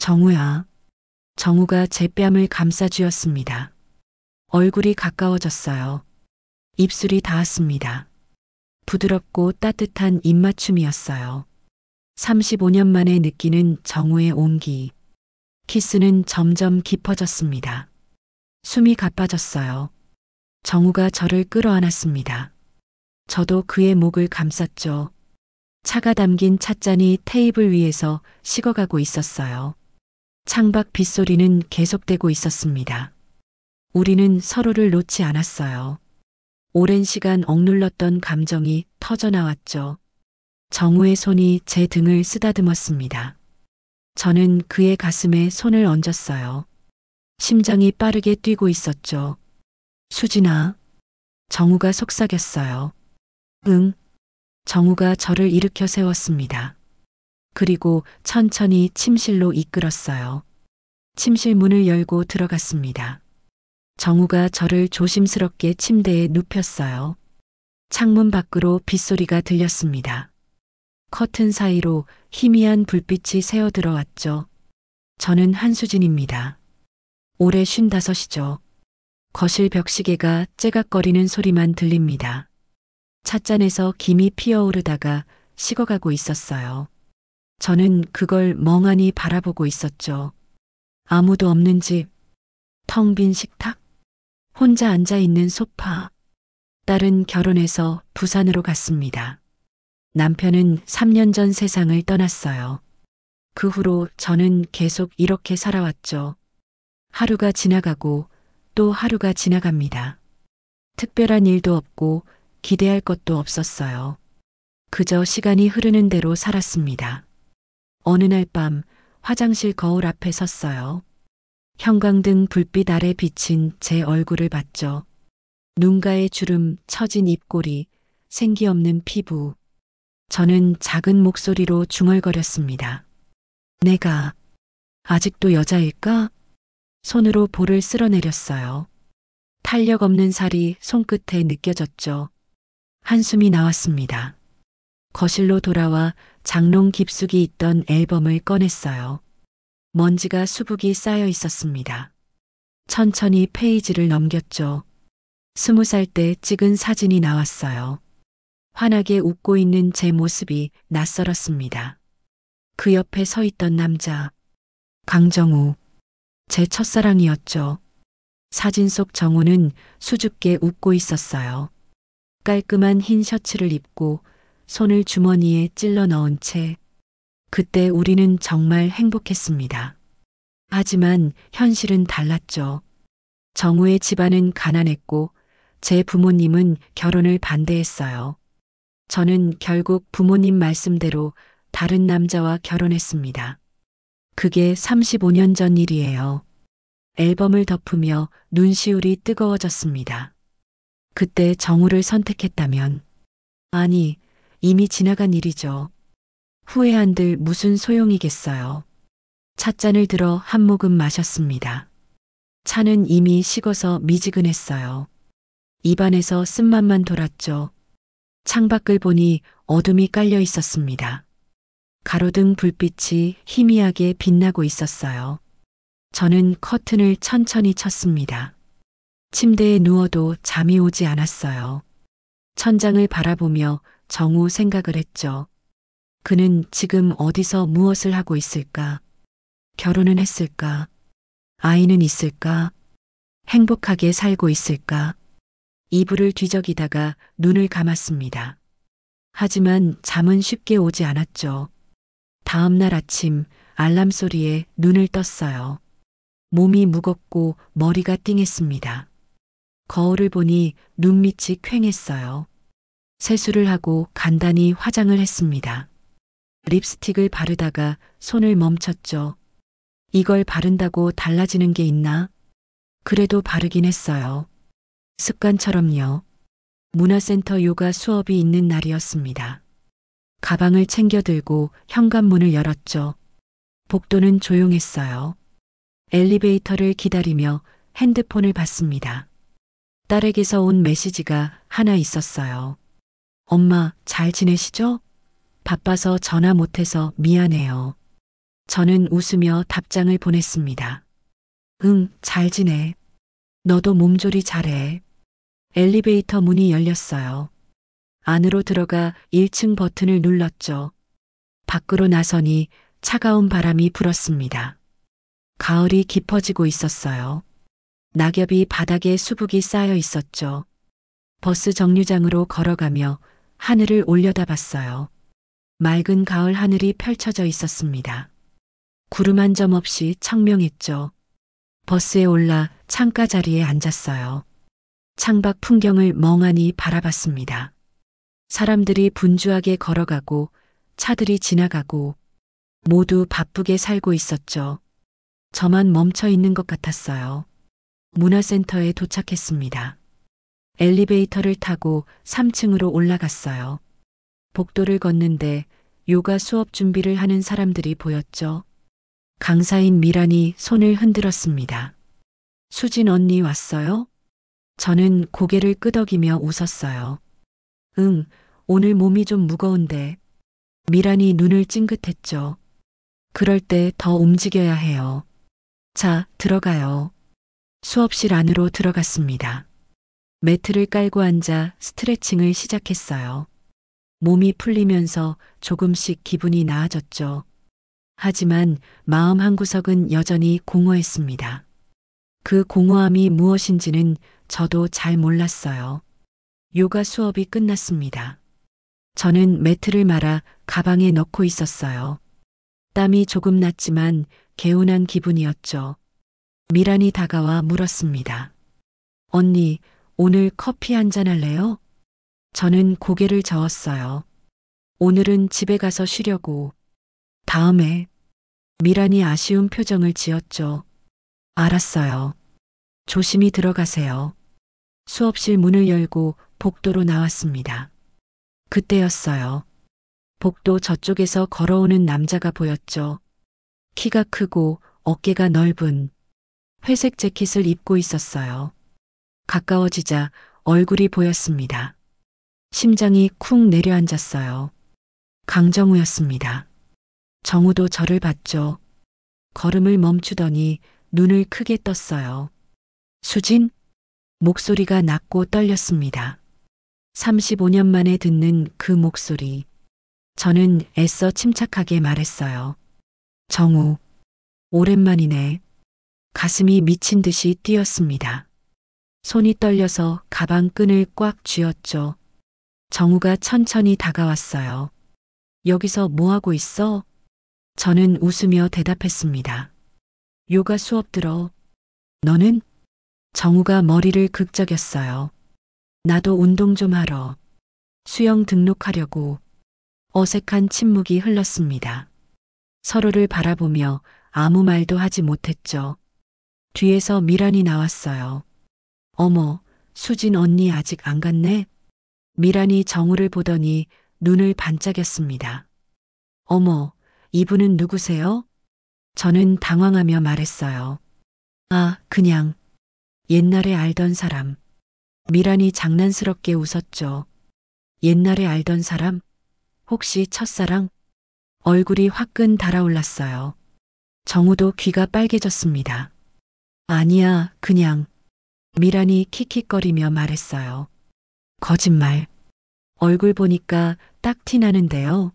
정우야. 정우가 제 뺨을 감싸 쥐었습니다. 얼굴이 가까워졌어요. 입술이 닿았습니다. 부드럽고 따뜻한 입맞춤이었어요. 35년 만에 느끼는 정우의 온기. 키스는 점점 깊어졌습니다. 숨이 가빠졌어요. 정우가 저를 끌어안았습니다. 저도 그의 목을 감쌌죠. 차가 담긴 찻잔이 테이블 위에서 식어가고 있었어요. 창밖 빗소리는 계속되고 있었습니다. 우리는 서로를 놓지 않았어요. 오랜 시간 억눌렀던 감정이 터져나왔죠. 정우의 손이 제 등을 쓰다듬었습니다. 저는 그의 가슴에 손을 얹었어요. 심장이 빠르게 뛰고 있었죠. 수진아. 정우가 속삭였어요. 응. 정우가 저를 일으켜 세웠습니다. 그리고 천천히 침실로 이끌었어요. 침실 문을 열고 들어갔습니다. 정우가 저를 조심스럽게 침대에 눕혔어요. 창문 밖으로 빗소리가 들렸습니다. 커튼 사이로 희미한 불빛이 새어 들어왔죠. 저는 한수진입니다. 올해 55이죠. 거실 벽시계가 째각거리는 소리만 들립니다. 찻잔에서 김이 피어오르다가 식어가고 있었어요. 저는 그걸 멍하니 바라보고 있었죠. 아무도 없는 집, 텅 빈 식탁, 혼자 앉아있는 소파. 딸은 결혼해서 부산으로 갔습니다. 남편은 3년 전 세상을 떠났어요. 그 후로 저는 계속 이렇게 살아왔죠. 하루가 지나가고 또 하루가 지나갑니다. 특별한 일도 없고 기대할 것도 없었어요. 그저 시간이 흐르는 대로 살았습니다. 어느 날 밤 화장실 거울 앞에 섰어요. 형광등 불빛 아래 비친 제 얼굴을 봤죠. 눈가에 주름, 처진 입꼬리, 생기 없는 피부. 저는 작은 목소리로 중얼거렸습니다. 내가 아직도 여자일까? 손으로 볼을 쓸어내렸어요. 탄력 없는 살이 손끝에 느껴졌죠. 한숨이 나왔습니다. 거실로 돌아와 장롱 깊숙이 있던 앨범을 꺼냈어요. 먼지가 수북이 쌓여 있었습니다. 천천히 페이지를 넘겼죠. 20살 때 찍은 사진이 나왔어요. 환하게 웃고 있는 제 모습이 낯설었습니다. 그 옆에 서 있던 남자, 강정우, 제 첫사랑이었죠. 사진 속 정우는 수줍게 웃고 있었어요. 깔끔한 흰 셔츠를 입고 손을 주머니에 찔러 넣은 채. 그때 우리는 정말 행복했습니다. 하지만 현실은 달랐죠. 정우의 집안은 가난했고 제 부모님은 결혼을 반대했어요. 저는 결국 부모님 말씀대로 다른 남자와 결혼했습니다. 그게 35년 전 일이에요. 앨범을 덮으며 눈시울이 뜨거워졌습니다. 그때 정우를 선택했다면, 아니, 이미 지나간 일이죠. 후회한들 무슨 소용이겠어요. 찻잔을 들어 한 모금 마셨습니다. 차는 이미 식어서 미지근했어요. 입안에서 쓴맛만 돌았죠. 창밖을 보니 어둠이 깔려 있었습니다. 가로등 불빛이 희미하게 빛나고 있었어요. 저는 커튼을 천천히 쳤습니다. 침대에 누워도 잠이 오지 않았어요. 천장을 바라보며 정우 생각을 했죠. 그는 지금 어디서 무엇을 하고 있을까? 결혼은 했을까? 아이는 있을까? 행복하게 살고 있을까? 이불을 뒤적이다가 눈을 감았습니다. 하지만 잠은 쉽게 오지 않았죠. 다음 날 아침 알람 소리에 눈을 떴어요. 몸이 무겁고 머리가 띵했습니다. 거울을 보니 눈밑이 퀭했어요. 세수를 하고 간단히 화장을 했습니다. 립스틱을 바르다가 손을 멈췄죠. 이걸 바른다고 달라지는 게 있나? 그래도 바르긴 했어요. 습관처럼요. 문화센터 요가 수업이 있는 날이었습니다. 가방을 챙겨 들고 현관문을 열었죠. 복도는 조용했어요. 엘리베이터를 기다리며 핸드폰을 봤습니다. 딸에게서 온 메시지가 하나 있었어요. 엄마, 잘 지내시죠? 바빠서 전화 못해서 미안해요. 저는 웃으며 답장을 보냈습니다. 응, 잘 지내. 너도 몸조리 잘해. 엘리베이터 문이 열렸어요. 안으로 들어가 1층 버튼을 눌렀죠. 밖으로 나서니 차가운 바람이 불었습니다. 가을이 깊어지고 있었어요. 낙엽이 바닥에 수북이 쌓여 있었죠. 버스 정류장으로 걸어가며 하늘을 올려다봤어요. 맑은 가을 하늘이 펼쳐져 있었습니다. 구름 한 점 없이 청명했죠. 버스에 올라 창가 자리에 앉았어요. 창밖 풍경을 멍하니 바라봤습니다. 사람들이 분주하게 걸어가고 차들이 지나가고 모두 바쁘게 살고 있었죠. 저만 멈춰 있는 것 같았어요. 문화센터에 도착했습니다. 엘리베이터를 타고 3층으로 올라갔어요. 복도를 걷는데 요가 수업 준비를 하는 사람들이 보였죠. 강사인 미란이 손을 흔들었습니다. 수진 언니 왔어요? 저는 고개를 끄덕이며 웃었어요. 응, 오늘 몸이 좀 무거운데. 미란이 눈을 찡긋했죠. 그럴 때 더 움직여야 해요. 자, 들어가요. 수업실 안으로 들어갔습니다. 매트를 깔고 앉아 스트레칭을 시작했어요. 몸이 풀리면서 조금씩 기분이 나아졌죠. 하지만 마음 한구석은 여전히 공허했습니다. 그 공허함이 무엇인지는 저도 잘 몰랐어요. 요가 수업이 끝났습니다. 저는 매트를 말아 가방에 넣고 있었어요. 땀이 조금 났지만 개운한 기분이었죠. 미란이 다가와 물었습니다. 언니, 오늘 커피 한잔 할래요? 저는 고개를 저었어요. 오늘은 집에 가서 쉬려고. 다음에. 미란이 아쉬운 표정을 지었죠. 알았어요. 조심히 들어가세요. 수업실 문을 열고 복도로 나왔습니다. 그때였어요. 복도 저쪽에서 걸어오는 남자가 보였죠. 키가 크고 어깨가 넓은 회색 재킷을 입고 있었어요. 가까워지자 얼굴이 보였습니다. 심장이 쿵 내려앉았어요. 강정우였습니다. 정우도 저를 봤죠. 걸음을 멈추더니 눈을 크게 떴어요. 수진? 목소리가 낮고 떨렸습니다. 35년 만에 듣는 그 목소리. 저는 애써 침착하게 말했어요. 정우, 오랜만이네. 가슴이 미친 듯이 뛰었습니다. 손이 떨려서 가방 끈을 꽉 쥐었죠. 정우가 천천히 다가왔어요. 여기서 뭐 하고 있어? 저는 웃으며 대답했습니다. 요가 수업 들어. 너는? 정우가 머리를 극적였어요. 나도 운동 좀 하러. 수영 등록하려고. 어색한 침묵이 흘렀습니다. 서로를 바라보며 아무 말도 하지 못했죠. 뒤에서 미란이 나왔어요. 어머, 수진 언니 아직 안 갔네? 미란이 정우를 보더니 눈을 반짝였습니다. 어머, 이분은 누구세요? 저는 당황하며 말했어요. 아, 그냥 옛날에 알던 사람. 미란이 장난스럽게 웃었죠. 옛날에 알던 사람? 혹시 첫사랑? 얼굴이 화끈 달아올랐어요. 정우도 귀가 빨개졌습니다. 아니야, 그냥. 미란이 킥킥거리며 말했어요. 거짓말. 얼굴 보니까 딱 티나는데요.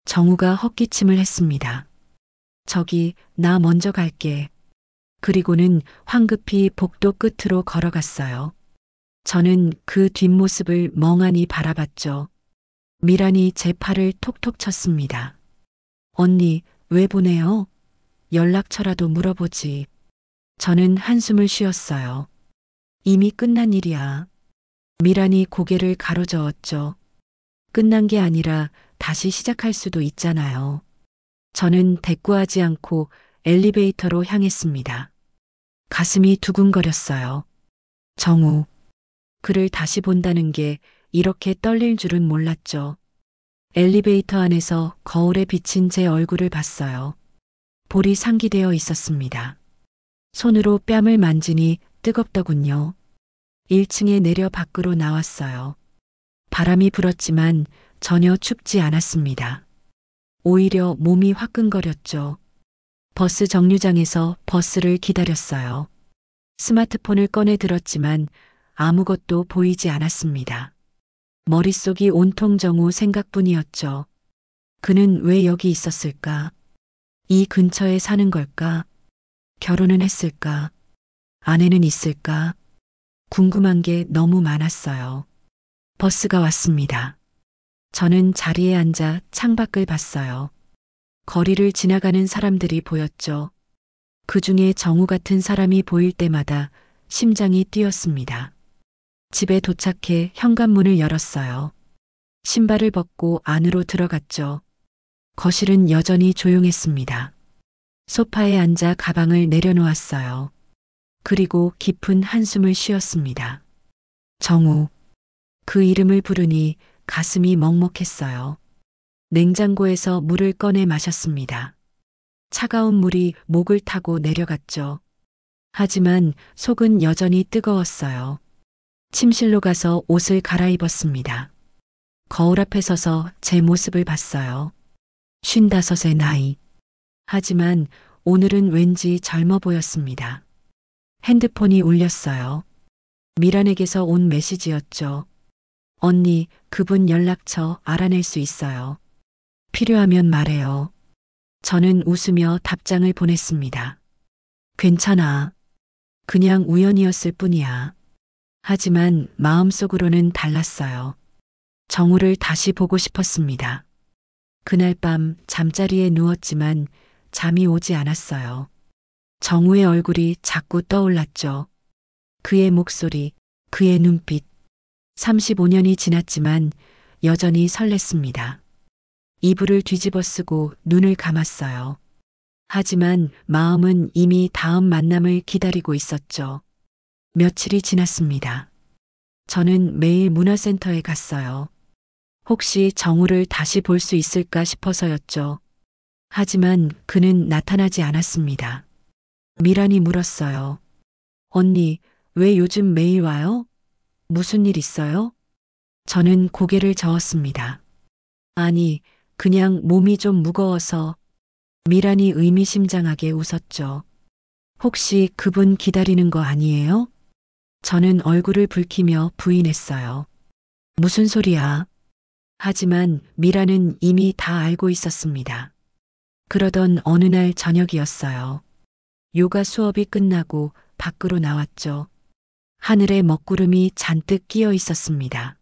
정우가 헛기침을 했습니다. 저기, 나 먼저 갈게. 그리고는 황급히 복도 끝으로 걸어갔어요. 저는 그 뒷모습을 멍하니 바라봤죠. 미란이 제 팔을 톡톡 쳤습니다. 언니, 왜 보내요? 연락처라도 물어보지. 저는 한숨을 쉬었어요. 이미 끝난 일이야. 미란이 고개를 가로저었죠. 끝난 게 아니라 다시 시작할 수도 있잖아요. 저는 대꾸하지 않고 엘리베이터로 향했습니다. 가슴이 두근거렸어요. 정우. 그를 다시 본다는 게 이렇게 떨릴 줄은 몰랐죠. 엘리베이터 안에서 거울에 비친 제 얼굴을 봤어요. 볼이 상기되어 있었습니다. 손으로 뺨을 만지니 뜨겁더군요. 1층에 내려 밖으로 나왔어요. 바람이 불었지만 전혀 춥지 않았습니다. 오히려 몸이 화끈거렸죠. 버스 정류장에서 버스를 기다렸어요. 스마트폰을 꺼내 들었지만 아무것도 보이지 않았습니다. 머릿속이 온통 정우 생각뿐이었죠. 그는 왜 여기 있었을까? 이 근처에 사는 걸까? 결혼은 했을까? 아내는 있을까? 궁금한 게 너무 많았어요. 버스가 왔습니다. 저는 자리에 앉아 창밖을 봤어요. 거리를 지나가는 사람들이 보였죠. 그 중에 정우 같은 사람이 보일 때마다 심장이 뛰었습니다. 집에 도착해 현관문을 열었어요. 신발을 벗고 안으로 들어갔죠. 거실은 여전히 조용했습니다. 소파에 앉아 가방을 내려놓았어요. 그리고 깊은 한숨을 쉬었습니다. 정우. 그 이름을 부르니 가슴이 먹먹했어요. 냉장고에서 물을 꺼내 마셨습니다. 차가운 물이 목을 타고 내려갔죠. 하지만 속은 여전히 뜨거웠어요. 침실로 가서 옷을 갈아입었습니다. 거울 앞에 서서 제 모습을 봤어요. 55의 나이. 하지만 오늘은 왠지 젊어 보였습니다. 핸드폰이 울렸어요. 미란에게서 온 메시지였죠. 언니, 그분 연락처 알아낼 수 있어요. 필요하면 말해요. 저는 웃으며 답장을 보냈습니다. 괜찮아. 그냥 우연이었을 뿐이야. 하지만 마음속으로는 달랐어요. 정우를 다시 보고 싶었습니다. 그날 밤 잠자리에 누웠지만 잠이 오지 않았어요. 정우의 얼굴이 자꾸 떠올랐죠. 그의 목소리, 그의 눈빛. 35년이 지났지만 여전히 설렜습니다. 이불을 뒤집어 쓰고 눈을 감았어요. 하지만 마음은 이미 다음 만남을 기다리고 있었죠. 며칠이 지났습니다. 저는 매일 문화센터에 갔어요. 혹시 정우를 다시 볼 수 있을까 싶어서였죠. 하지만 그는 나타나지 않았습니다. 미란이 물었어요. 언니, 왜 요즘 매일 와요? 무슨 일 있어요? 저는 고개를 저었습니다. 아니, 그냥 몸이 좀 무거워서. 미란이 의미심장하게 웃었죠. 혹시 그분 기다리는 거 아니에요? 저는 얼굴을 붉히며 부인했어요. 무슨 소리야? 하지만 미란은 이미 다 알고 있었습니다. 그러던 어느 날 저녁이었어요. 요가 수업이 끝나고 밖으로 나왔죠. 하늘에 먹구름이 잔뜩 끼어 있었습니다.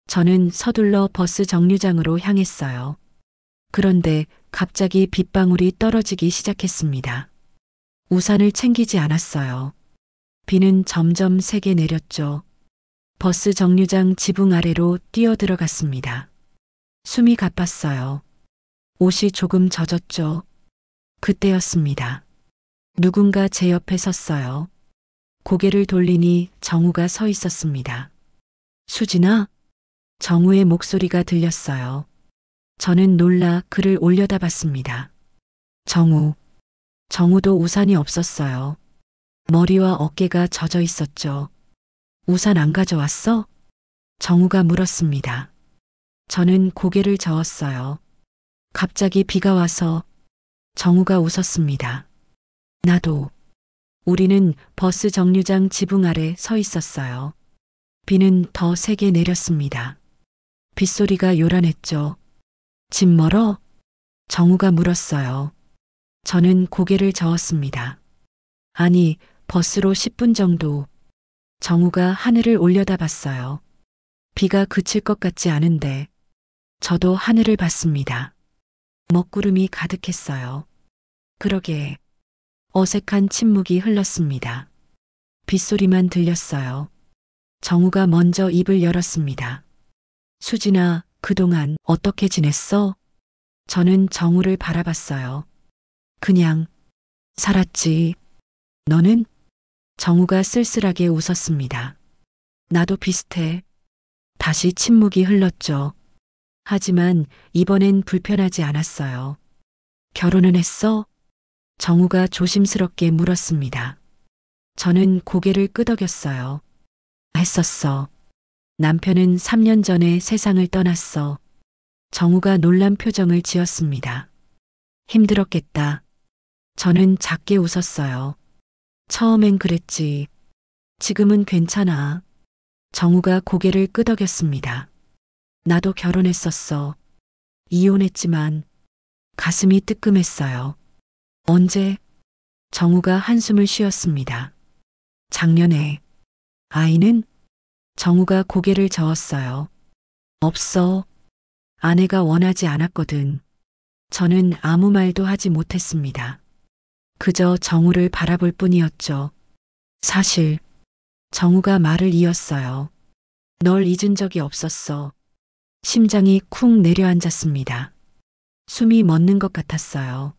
저는 서둘러 버스 정류장으로 향했어요. 그런데 갑자기 빗방울이 떨어지기 시작했습니다. 우산을 챙기지 않았어요. 비는 점점 세게 내렸죠. 버스 정류장 지붕 아래로 뛰어들어갔습니다. 숨이 가빴어요. 옷이 조금 젖었죠. 그때였습니다. 누군가 제 옆에 섰어요. 고개를 돌리니 정우가 서 있었습니다. 수진아? 정우의 목소리가 들렸어요. 저는 놀라 그를 올려다봤습니다. 정우. 정우도 우산이 없었어요. 머리와 어깨가 젖어 있었죠. 우산 안 가져왔어? 정우가 물었습니다. 저는 고개를 저었어요. 갑자기 비가 와서. 정우가 웃었습니다. 나도. 우리는 버스 정류장 지붕 아래 서 있었어요. 비는 더 세게 내렸습니다. 빗소리가 요란했죠. 집 멀어? 정우가 물었어요. 저는 고개를 저었습니다. 아니, 버스로 10분 정도. 정우가 하늘을 올려다봤어요. 비가 그칠 것 같지 않은데. 저도 하늘을 봤습니다. 먹구름이 가득했어요. 그러게. 어색한 침묵이 흘렀습니다. 빗소리만 들렸어요. 정우가 먼저 입을 열었습니다. 수진아, 그동안 어떻게 지냈어? 저는 정우를 바라봤어요. 그냥 살았지. 너는? 정우가 쓸쓸하게 웃었습니다. 나도 비슷해. 다시 침묵이 흘렀죠. 하지만 이번엔 불편하지 않았어요. 결혼은 했어? 정우가 조심스럽게 물었습니다. 저는 고개를 끄덕였어요. 했었어. 남편은 3년 전에 세상을 떠났어. 정우가 놀란 표정을 지었습니다. 힘들었겠다. 저는 작게 웃었어요. 처음엔 그랬지. 지금은 괜찮아. 정우가 고개를 끄덕였습니다. 나도 결혼했었어. 이혼했지만 가슴이 뜨끔했어요. 언제? 정우가 한숨을 쉬었습니다. 작년에. 아이는? 정우가 고개를 저었어요. 없어. 아내가 원하지 않았거든. 저는 아무 말도 하지 못했습니다. 그저 정우를 바라볼 뿐이었죠. 사실 정우가 말을 이었어요. 널 잊은 적이 없었어. 심장이 쿵 내려앉았습니다. 숨이 멎는 것 같았어요.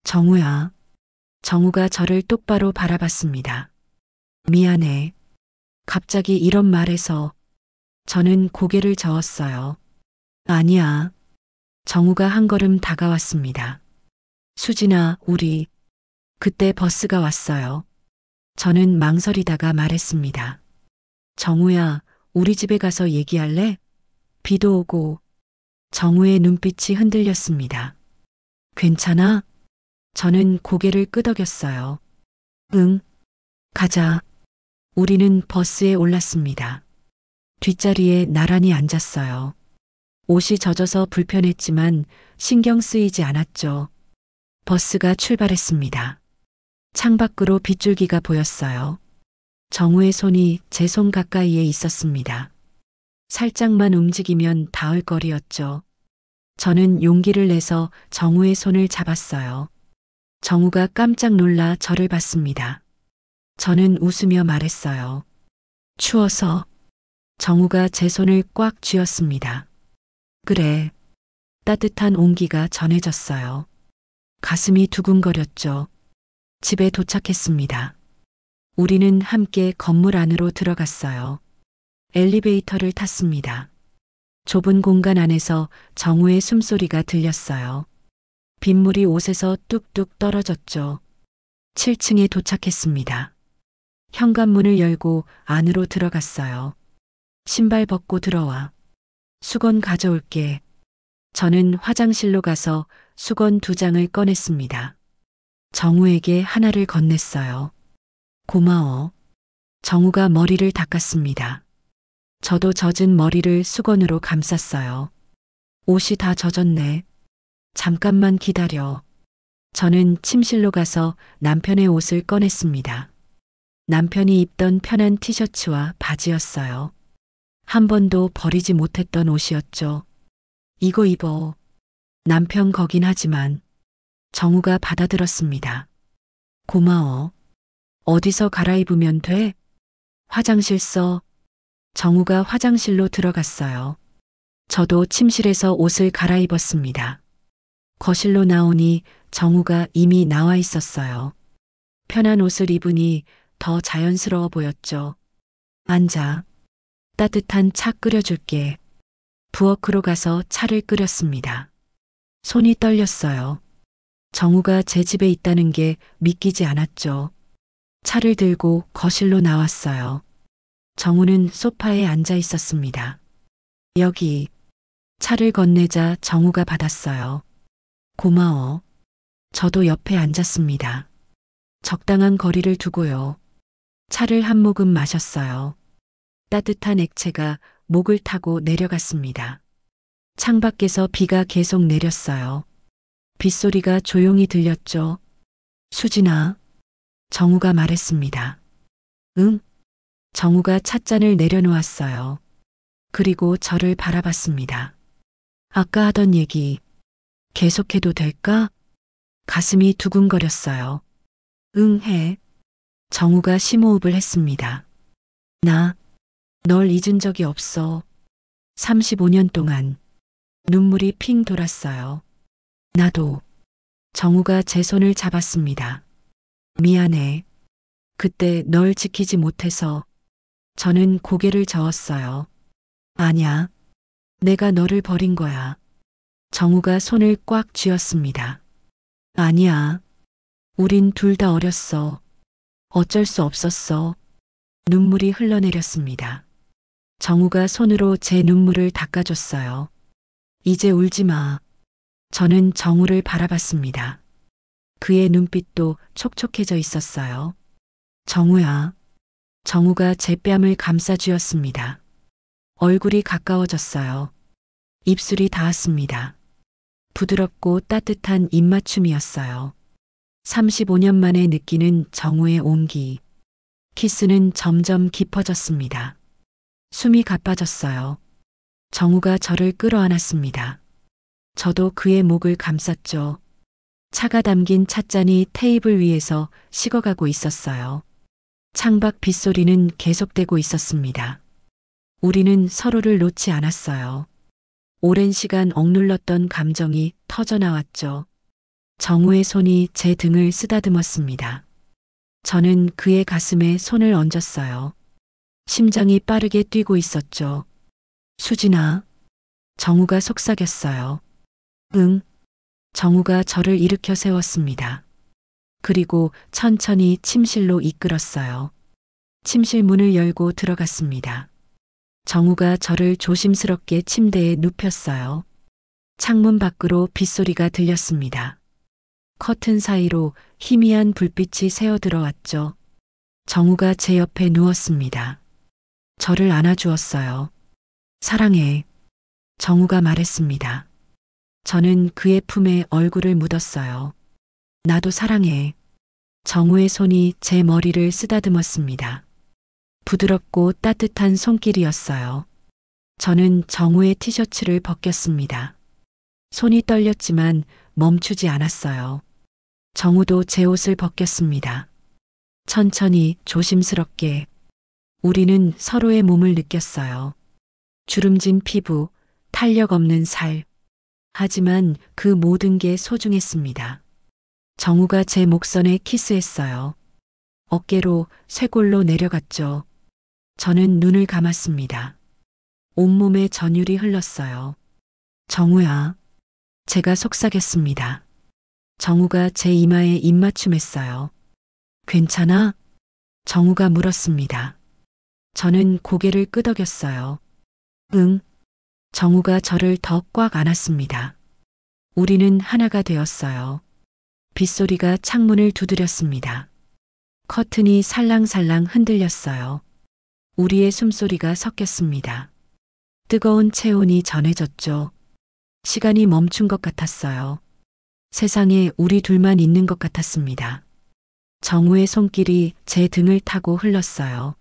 정우야. 정우가 저를 똑바로 바라봤습니다. 미안해. 갑자기 이런 말에서 저는 고개를 저었어요. 아니야. 정우가 한 걸음 다가왔습니다. 수진아, 우리. 그때 버스가 왔어요. 저는 망설이다가 말했습니다. 정우야, 우리 집에 가서 얘기할래? 비도 오고. 정우의 눈빛이 흔들렸습니다. 괜찮아? 저는 고개를 끄덕였어요. 응, 가자. 우리는 버스에 올랐습니다. 뒷자리에 나란히 앉았어요. 옷이 젖어서 불편했지만 신경 쓰이지 않았죠. 버스가 출발했습니다. 창밖으로 빗줄기가 보였어요. 정우의 손이 제 손 가까이에 있었습니다. 살짝만 움직이면 닿을 거리였죠. 저는 용기를 내서 정우의 손을 잡았어요. 정우가 깜짝 놀라 저를 봤습니다. 저는 웃으며 말했어요. 추워서. 정우가 제 손을 꽉 쥐었습니다. 그래. 따뜻한 온기가 전해졌어요. 가슴이 두근거렸죠. 집에 도착했습니다. 우리는 함께 건물 안으로 들어갔어요. 엘리베이터를 탔습니다. 좁은 공간 안에서 정우의 숨소리가 들렸어요. 빗물이 옷에서 뚝뚝 떨어졌죠. 7층에 도착했습니다. 현관문을 열고 안으로 들어갔어요. 신발 벗고 들어와. 수건 가져올게. 저는 화장실로 가서 수건 2장을 꺼냈습니다. 정우에게 하나를 건넸어요. 고마워. 정우가 머리를 닦았습니다. 저도 젖은 머리를 수건으로 감쌌어요. 옷이 다 젖었네. 잠깐만 기다려. 저는 침실로 가서 남편의 옷을 꺼냈습니다. 남편이 입던 편한 티셔츠와 바지였어요. 한 번도 버리지 못했던 옷이었죠. 이거 입어. 남편 거긴 하지만 정우가 받아들었습니다. 고마워. 어디서 갈아입으면 돼? 화장실 써. 정우가 화장실로 들어갔어요. 저도 침실에서 옷을 갈아입었습니다. 거실로 나오니 정우가 이미 나와 있었어요. 편한 옷을 입으니 더 자연스러워 보였죠. 앉아. 따뜻한 차 끓여줄게. 부엌으로 가서 차를 끓였습니다. 손이 떨렸어요. 정우가 제 집에 있다는 게 믿기지 않았죠. 차를 들고 거실로 나왔어요. 정우는 소파에 앉아 있었습니다. 여기. 차를 건네자 정우가 받았어요. 고마워. 저도 옆에 앉았습니다. 적당한 거리를 두고요. 차를 한 모금 마셨어요. 따뜻한 액체가 목을 타고 내려갔습니다. 창밖에서 비가 계속 내렸어요. 빗소리가 조용히 들렸죠. 수진아. 정우가 말했습니다. 응? 정우가 찻잔을 내려놓았어요. 그리고 저를 바라봤습니다. 아까 하던 얘기 계속해도 될까? 가슴이 두근거렸어요. 응, 해. 정우가 심호흡을 했습니다. 나, 널 잊은 적이 없어. 35년 동안. 눈물이 핑 돌았어요. 나도. 정우가 제 손을 잡았습니다. 미안해. 그때 널 지키지 못해서. 저는 고개를 저었어요. 아냐. 내가 너를 버린 거야. 정우가 손을 꽉 쥐었습니다. 아니야. 우린 둘 다 어렸어. 어쩔 수 없었어. 눈물이 흘러내렸습니다. 정우가 손으로 제 눈물을 닦아줬어요. 이제 울지 마. 저는 정우를 바라봤습니다. 그의 눈빛도 촉촉해져 있었어요. 정우야. 정우가 제 뺨을 감싸쥐었습니다. 얼굴이 가까워졌어요. 입술이 닿았습니다. 부드럽고 따뜻한 입맞춤이었어요. 35년 만에 느끼는 정우의 온기. 키스는 점점 깊어졌습니다. 숨이 가빠졌어요. 정우가 저를 끌어안았습니다. 저도 그의 목을 감쌌죠. 차가 담긴 찻잔이 테이블 위에서 식어가고 있었어요. 창밖 빗소리는 계속되고 있었습니다. 우리는 서로를 놓지 않았어요. 오랜 시간 억눌렀던 감정이 터져나왔죠. 정우의 손이 제 등을 쓰다듬었습니다. 저는 그의 가슴에 손을 얹었어요. 심장이 빠르게 뛰고 있었죠. 수진아. 정우가 속삭였어요. 응. 정우가 저를 일으켜 세웠습니다. 그리고 천천히 침실로 이끌었어요. 침실 문을 열고 들어갔습니다. 정우가 저를 조심스럽게 침대에 눕혔어요. 창문 밖으로 빗소리가 들렸습니다. 커튼 사이로 희미한 불빛이 새어 들어왔죠. 정우가 제 옆에 누웠습니다. 저를 안아주었어요. 사랑해. 정우가 말했습니다. 저는 그의 품에 얼굴을 묻었어요. 나도 사랑해. 정우의 손이 제 머리를 쓰다듬었습니다. 부드럽고 따뜻한 손길이었어요. 저는 정우의 티셔츠를 벗겼습니다. 손이 떨렸지만 멈추지 않았어요. 정우도 제 옷을 벗겼습니다. 천천히 조심스럽게 우리는 서로의 몸을 느꼈어요. 주름진 피부, 탄력 없는 살. 하지만 그 모든 게 소중했습니다. 정우가 제 목선에 키스했어요. 어깨로 쇄골로 내려갔죠. 저는 눈을 감았습니다. 온몸에 전율이 흘렀어요. 정우야. 제가 속삭였습니다. 정우가 제 이마에 입맞춤했어요. 괜찮아? 정우가 물었습니다. 저는 고개를 끄덕였어요. 응. 정우가 저를 더 꽉 안았습니다. 우리는 하나가 되었어요. 빗소리가 창문을 두드렸습니다. 커튼이 살랑살랑 흔들렸어요. 우리의 숨소리가 섞였습니다. 뜨거운 체온이 전해졌죠. 시간이 멈춘 것 같았어요. 세상에 우리 둘만 있는 것 같았습니다. 정우의 손길이 제 등을 타고 흘렀어요.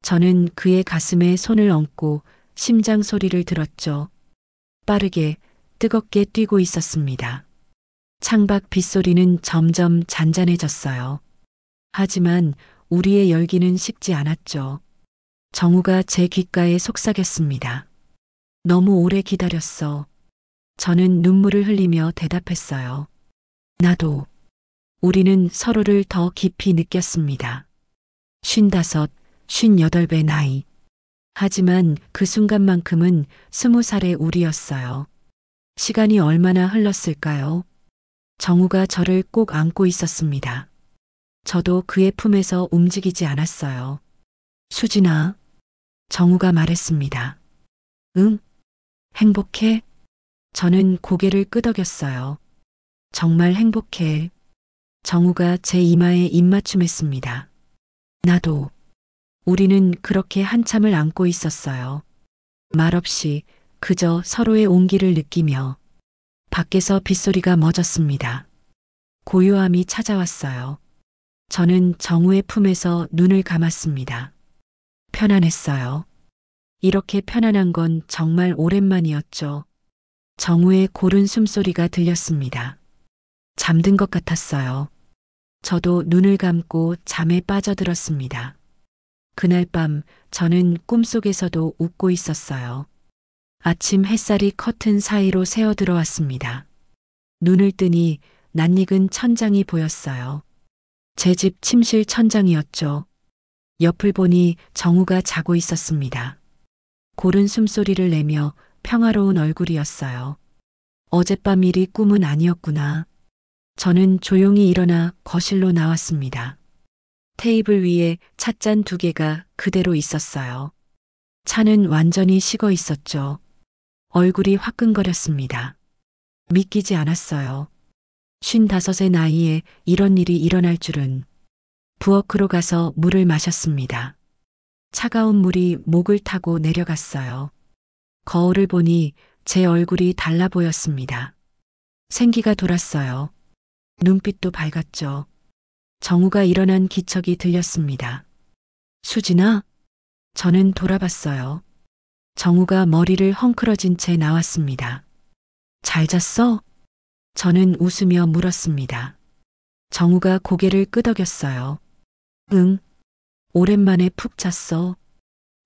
저는 그의 가슴에 손을 얹고 심장 소리를 들었죠. 빠르게 뜨겁게 뛰고 있었습니다. 창밖 빗소리는 점점 잔잔해졌어요. 하지만 우리의 열기는 식지 않았죠. 정우가 제 귓가에 속삭였습니다. 너무 오래 기다렸어. 저는 눈물을 흘리며 대답했어요. 나도. 우리는 서로를 더 깊이 느꼈습니다. 55, 58배 나이. 하지만 그 순간만큼은 20살의 우리였어요. 시간이 얼마나 흘렀을까요? 정우가 저를 꼭 안고 있었습니다. 저도 그의 품에서 움직이지 않았어요. 수진아. 정우가 말했습니다. 응? 행복해? 저는 고개를 끄덕였어요. 정말 행복해. 정우가 제 이마에 입맞춤했습니다. 나도. 우리는 그렇게 한참을 안고 있었어요. 말없이 그저 서로의 온기를 느끼며. 밖에서 빗소리가 멎었습니다. 고요함이 찾아왔어요. 저는 정우의 품에서 눈을 감았습니다. 편안했어요. 이렇게 편안한 건 정말 오랜만이었죠. 정우의 고른 숨소리가 들렸습니다. 잠든 것 같았어요. 저도 눈을 감고 잠에 빠져들었습니다. 그날 밤 저는 꿈속에서도 웃고 있었어요. 아침 햇살이 커튼 사이로 새어 들어왔습니다. 눈을 뜨니 낯익은 천장이 보였어요. 제 집 침실 천장이었죠. 옆을 보니 정우가 자고 있었습니다. 고른 숨소리를 내며 평화로운 얼굴이었어요. 어젯밤 일이 꿈은 아니었구나. 저는 조용히 일어나 거실로 나왔습니다. 테이블 위에 찻잔 2개가 그대로 있었어요. 차는 완전히 식어 있었죠. 얼굴이 화끈거렸습니다. 믿기지 않았어요. 55의 나이에 이런 일이 일어날 줄은. 부엌으로 가서 물을 마셨습니다. 차가운 물이 목을 타고 내려갔어요. 거울을 보니 제 얼굴이 달라 보였습니다. 생기가 돌았어요. 눈빛도 밝았죠. 정우가 일어난 기척이 들렸습니다. 수진아? 저는 돌아봤어요. 정우가 머리를 헝클어진 채 나왔습니다. 잘 잤어? 저는 웃으며 물었습니다. 정우가 고개를 끄덕였어요. 응. 오랜만에 푹 잤어.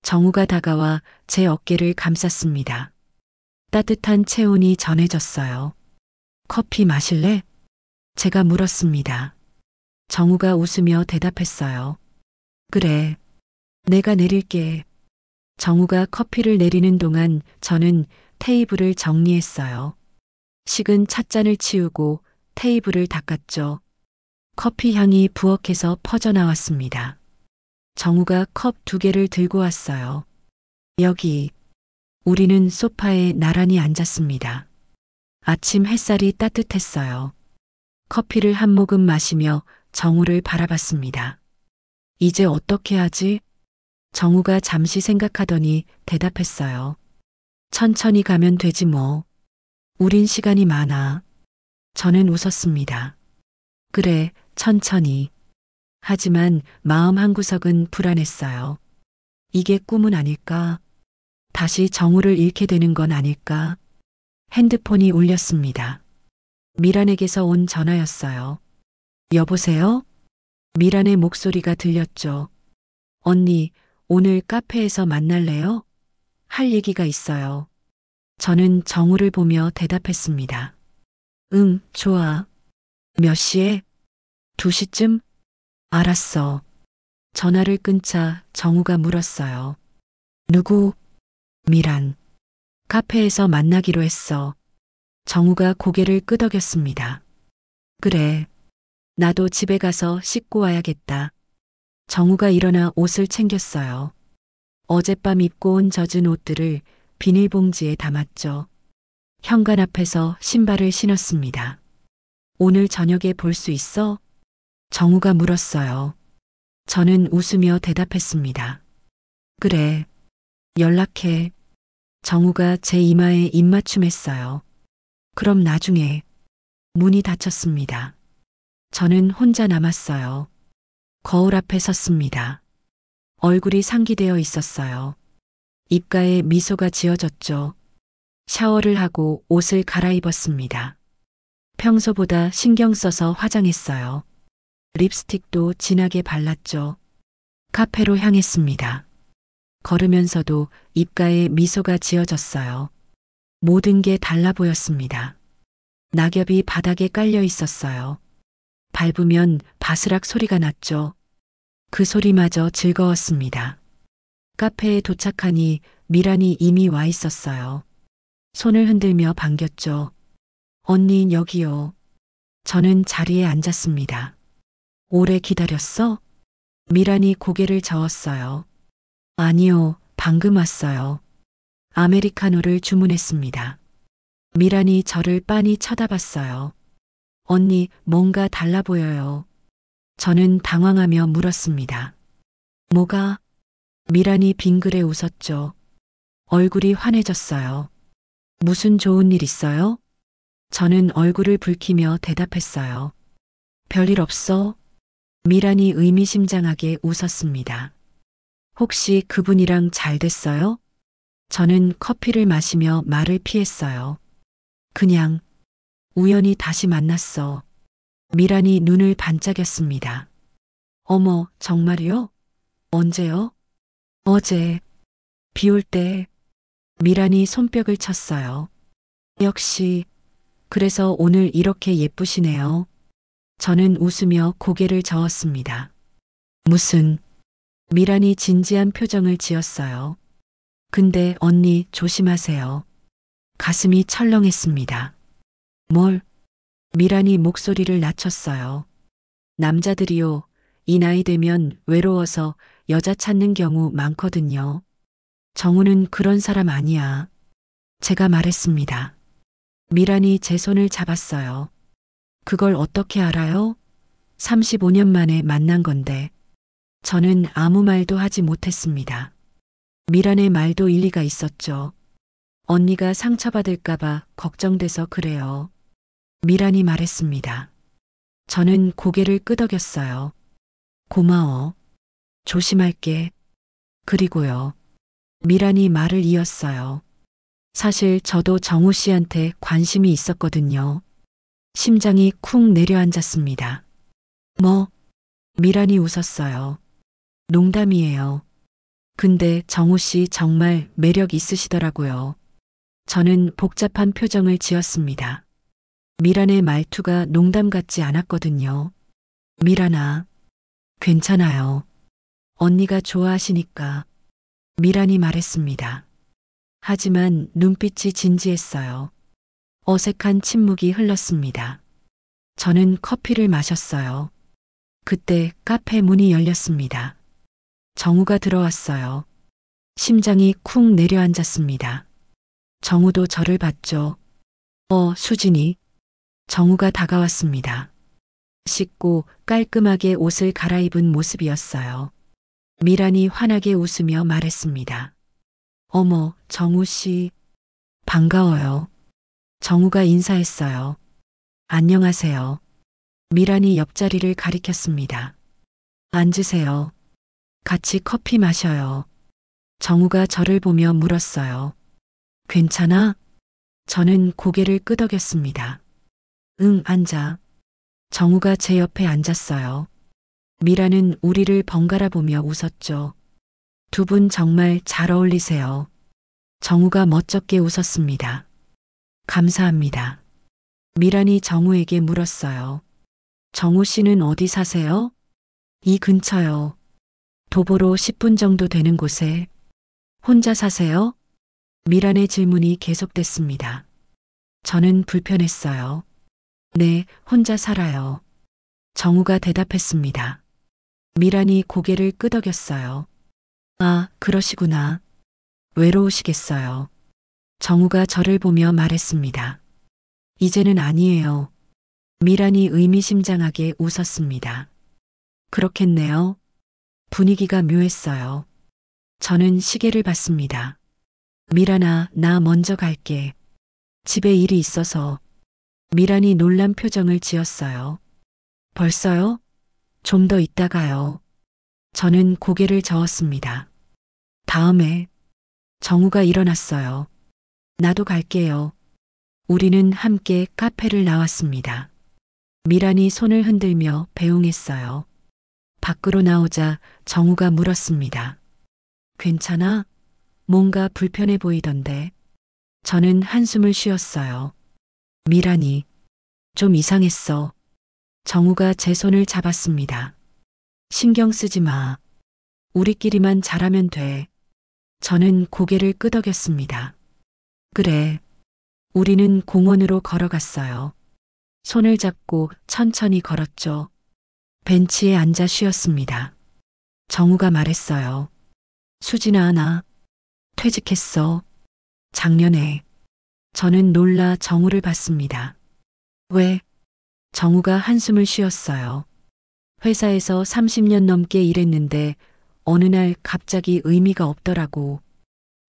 정우가 다가와 제 어깨를 감쌌습니다. 따뜻한 체온이 전해졌어요. 커피 마실래? 제가 물었습니다. 정우가 웃으며 대답했어요. 그래. 내가 내릴게. 정우가 커피를 내리는 동안 저는 테이블을 정리했어요. 식은 찻잔을 치우고 테이블을 닦았죠. 커피 향이 부엌에서 퍼져나왔습니다. 정우가 컵 2개를 들고 왔어요. 여기. 우리는 소파에 나란히 앉았습니다. 아침 햇살이 따뜻했어요. 커피를 한 모금 마시며 정우를 바라봤습니다. 이제 어떻게 하지? 정우가 잠시 생각하더니 대답했어요. 천천히 가면 되지 뭐. 우린 시간이 많아. 저는 웃었습니다. 그래, 천천히. 하지만 마음 한구석은 불안했어요. 이게 꿈은 아닐까? 다시 정우를 잃게 되는 건 아닐까? 핸드폰이 울렸습니다. 미란에게서 온 전화였어요. 여보세요? 미란의 목소리가 들렸죠. 언니, 오늘 카페에서 만날래요? 할 얘기가 있어요. 저는 정우를 보며 대답했습니다. 응, 좋아. 몇 시에? 2시쯤? 알았어. 전화를 끊자 정우가 물었어요. 누구? 미란. 카페에서 만나기로 했어. 정우가 고개를 끄덕였습니다. 그래. 나도 집에 가서 씻고 와야겠다. 정우가 일어나 옷을 챙겼어요. 어젯밤 입고 온 젖은 옷들을 비닐봉지에 담았죠. 현관 앞에서 신발을 신었습니다. 오늘 저녁에 볼 수 있어? 정우가 물었어요. 저는 웃으며 대답했습니다. 그래. 연락해. 정우가 제 이마에 입맞춤했어요. 그럼 나중에. 문이 닫혔습니다. 저는 혼자 남았어요. 거울 앞에 섰습니다. 얼굴이 상기되어 있었어요. 입가에 미소가 지어졌죠. 샤워를 하고 옷을 갈아입었습니다. 평소보다 신경 써서 화장했어요. 립스틱도 진하게 발랐죠. 카페로 향했습니다. 걸으면서도 입가에 미소가 지어졌어요. 모든 게 달라 보였습니다. 낙엽이 바닥에 깔려 있었어요. 밟으면 바스락 소리가 났죠. 그 소리마저 즐거웠습니다. 카페에 도착하니 미란이 이미 와 있었어요. 손을 흔들며 반겼죠. 언니 여기요. 저는 자리에 앉았습니다. 오래 기다렸어? 미란이 고개를 저었어요. 아니요, 방금 왔어요. 아메리카노를 주문했습니다. 미란이 저를 빤히 쳐다봤어요. 언니, 뭔가 달라 보여요. 저는 당황하며 물었습니다. 뭐가? 미란이 빙그레 웃었죠. 얼굴이 환해졌어요. 무슨 좋은 일 있어요? 저는 얼굴을 붉히며 대답했어요. 별일 없어? 미란이 의미심장하게 웃었습니다. 혹시 그분이랑 잘 됐어요? 저는 커피를 마시며 말을 피했어요. 그냥 우연히 다시 만났어. 미란이 눈을 반짝였습니다. 어머, 정말이요? 언제요? 어제. 비 올 때. 미란이 손뼉을 쳤어요. 역시. 그래서 오늘 이렇게 예쁘시네요. 저는 웃으며 고개를 저었습니다. 무슨. 미란이 진지한 표정을 지었어요. 근데 언니 조심하세요. 가슴이 철렁했습니다. 뭘? 미란이 목소리를 낮췄어요. 남자들이요, 이 나이 되면 외로워서 여자 찾는 경우 많거든요. 정우는 그런 사람 아니야. 제가 말했습니다. 미란이 제 손을 잡았어요. 그걸 어떻게 알아요? 35년 만에 만난 건데. 저는 아무 말도 하지 못했습니다. 미란의 말도 일리가 있었죠. 언니가 상처받을까봐 걱정돼서 그래요. 미란이 말했습니다. 저는 고개를 끄덕였어요. 고마워. 조심할게. 그리고요. 미란이 말을 이었어요. 사실 저도 정우 씨한테 관심이 있었거든요. 심장이 쿵 내려앉았습니다. 뭐? 미란이 웃었어요. 농담이에요. 근데 정우 씨 정말 매력 있으시더라고요. 저는 복잡한 표정을 지었습니다. 미란의 말투가 농담 같지 않았거든요. 미란아, 괜찮아요. 언니가 좋아하시니까. 미란이 말했습니다. 하지만 눈빛이 진지했어요. 어색한 침묵이 흘렀습니다. 저는 커피를 마셨어요. 그때 카페 문이 열렸습니다. 정우가 들어왔어요. 심장이 쿵 내려앉았습니다. 정우도 저를 봤죠. 수진이. 정우가 다가왔습니다. 씻고 깔끔하게 옷을 갈아입은 모습이었어요. 미란이 환하게 웃으며 말했습니다. 어머, 정우 씨. 반가워요. 정우가 인사했어요. 안녕하세요. 미란이 옆자리를 가리켰습니다. 앉으세요. 같이 커피 마셔요. 정우가 저를 보며 물었어요. 괜찮아? 저는 고개를 끄덕였습니다. 응, 앉아. 정우가 제 옆에 앉았어요. 미라는 우리를 번갈아 보며 웃었죠. 두 분 정말 잘 어울리세요. 정우가 멋쩍게 웃었습니다. 감사합니다. 미란이 정우에게 물었어요. 정우 씨는 어디 사세요? 이 근처요. 도보로 10분 정도 되는 곳에. 혼자 사세요? 미란의 질문이 계속됐습니다. 저는 불편했어요. 네, 혼자 살아요. 정우가 대답했습니다. 미란이 고개를 끄덕였어요. 아, 그러시구나. 외로우시겠어요. 정우가 저를 보며 말했습니다. 이제는 아니에요. 미란이 의미심장하게 웃었습니다. 그렇겠네요. 분위기가 묘했어요. 저는 시계를 봤습니다. 미란아, 나 먼저 갈게. 집에 일이 있어서. 미란이 놀란 표정을 지었어요. 벌써요? 좀 더 있다가요. 저는 고개를 저었습니다. 다음에. 정우가 일어났어요. 나도 갈게요. 우리는 함께 카페를 나왔습니다. 미란이 손을 흔들며 배웅했어요. 밖으로 나오자 정우가 물었습니다. 괜찮아? 뭔가 불편해 보이던데. 저는 한숨을 쉬었어요. 미란이. 좀 이상했어. 정우가 제 손을 잡았습니다. 신경 쓰지 마. 우리끼리만 잘하면 돼. 저는 고개를 끄덕였습니다. 그래. 우리는 공원으로 걸어갔어요. 손을 잡고 천천히 걸었죠. 벤치에 앉아 쉬었습니다. 정우가 말했어요. 수진아, 나 퇴직했어. 작년에. 저는 놀라 정우를 봤습니다. 왜? 정우가 한숨을 쉬었어요. 회사에서 30년 넘게 일했는데 어느 날 갑자기 의미가 없더라고.